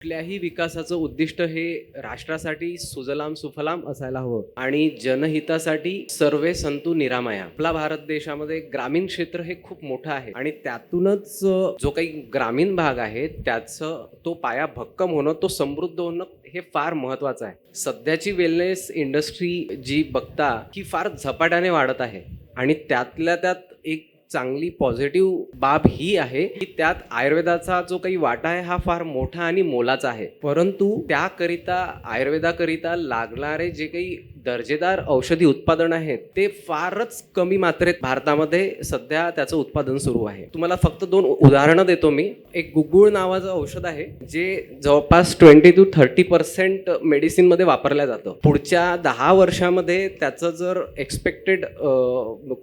कुठल्याही विकासाचं उद्दिष्ट हे राष्ट्रासाठी सुजलाम सुफलाम असायला हवं आणि जनहितासाठी सर्वे संतु निरामया. आपला भारत देशामध्ये ग्रामीण क्षेत्र हे खूप मोठं आहे आणि त्यातूनच जो काही ग्रामीण भाग आहे त्याचं तो पाया भक्कम होणं, तो समृद्ध होणं हे फार महत्वाचं आहे. सध्याची वेलनेस इंडस्ट्री जी बघता की फार झपाट्याने वाढत आहे आणि त्यातल्या त्यात एक चांगली पॉझिटिव्ह बाब ही आहे की त्यात आयुर्वेदाचा जो काही वाटा आहे हा फार मोठा आणि मोलाचा आहे. परंतु त्याकरिता आयुर्वेदाकरिता लागणारे जे काही दर्जेदार औषधी उत्पादन आहेत ते फारच कमी मात्रेत भारतामध्ये सध्या त्याचं उत्पादन सुरू आहे. तुम्हाला फक्त 2 उदाहरणं देतो मी. एक गुगुळ नावाचं औषध आहे जे जवळपास 20 to 30% मेडिसिन मध्ये वापरलं जातं. पुढच्या 10 वर्षामध्ये त्याचं जर एक्सपेक्टेड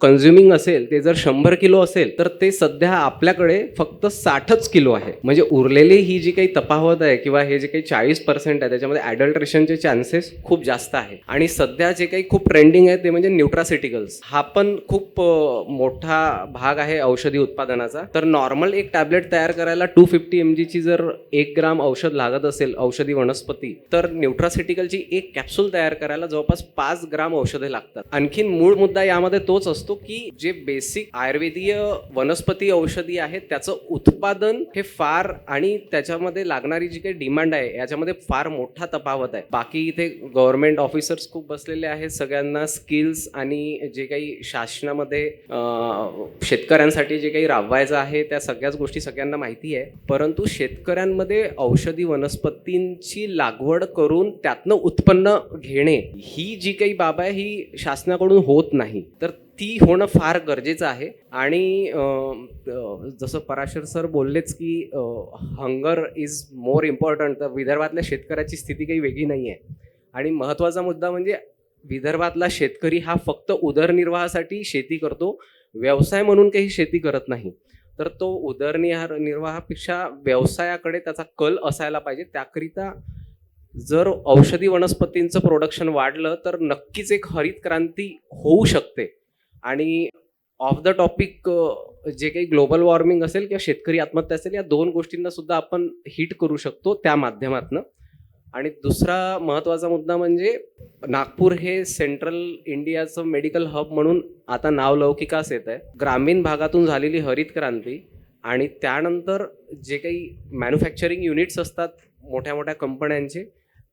कन्झ्युमिंग असेल ते जर 100 किलो असेल तर ते सध्या आपल्याकडे फक्त 60च किलो आहे. म्हणजे उरलेली ही जी काही तफावत आहे किंवा हे जे काही 40% आहे त्याच्यामध्ये ॲडल्ट्रेशनचे चान्सेस खूप जास्त आहे. आणि सध्या जे काही खूप ट्रेंडिंग आहे ते म्हणजे न्यूट्रासिटिकल्स. हा पण खूप मोठा भाग आहे औषधी उत्पादनाचा. तर नॉर्मल एक टॅबलेट तयार करायला 250 mg ची जर 1 ग्राम औषध लागत असेल औषधी वनस्पती, तर न्यूट्रासिटिकलची एक कॅप्सूल तयार करायला जवळपास 5 ग्राम औषधे लागतात. आणखीन मूळ मुद्दा यामध्ये तोच असतो की जे बेसिक आयुर्वेदीय वनस्पती औषधी आहेत त्याचं उत्पादन हे फार आणि त्याच्यामध्ये लागणारी जी काही डिमांड आहे याच्यामध्ये फार मोठा तफावत आहे. बाकी इथे गव्हर्नमेंट ऑफिसर्स खूप बसलेले आहेत. सगळ्यांना स्किल्स आणि जे काही शासनामध्ये शेतकऱ्यांसाठी जे काही राबवायचं आहे त्या सगळ्याच गोष्टी सगळ्यांना माहिती आहे. परंतु शेतकऱ्यांमध्ये औषधी वनस्पतींची लागवड करून त्यातनं उत्पन्न घेणे ही जी काही बाब आहे ही शासनाकडून होत नाही. तर ती होणं फार गरजेचं आहे. आणि जसं पराशर सर बोललेच की हंगर इज मोर इम्पॉर्टंट, तर विदर्भातल्या शेतकऱ्याची स्थिती काही वेगळी नाही आहे. आणि महत्त्वाचा मुद्दा म्हणजे विदर्भातला शेतकरी हा फक्त उदरनिर्वाहासाठी शेती करतो, व्यवसाय म्हणून काही शेती करत नाही. तर तो उदरनिर्वाहापेक्षा व्यवसायाकडे त्याचा कल असायला पाहिजे. त्याकरिता जर औषधी वनस्पतींचं प्रोडक्शन वाढलं तर नक्कीच एक हरित क्रांती होऊ शकते. आणि ऑफ द टॉपिक जे काही ग्लोबल वॉर्मिंग असेल किंवा शेतकरी आत्महत्या असेल या 2 गोष्टींना सुद्धा आपण हिट करू शकतो त्या माध्यमातून. आणि दुसरा महत्त्वाचा मुद्दा म्हणजे नागपूर हे सेंट्रल इंडियाचं मेडिकल हब म्हणून आता नावलौकिकास येत आहे. ग्रामीण भागातून झालेली हरित क्रांती आणि त्यानंतर जे काही मॅन्युफॅक्चरिंग युनिट्स असतात मोठ्या मोठ्या कंपन्यांचे,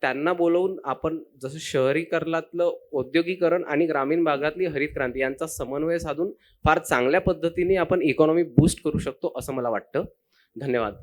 त्यांना बोलवून आपण जसं शहरीकरणातलं औद्योगिकरण आणि ग्रामीण भागातली हरित क्रांती यांचा समन्वय साधून फार चांगल्या पद्धतीने आपण इकॉनॉमी बूस्ट करू शकतो असं मला वाटतं. धन्यवाद.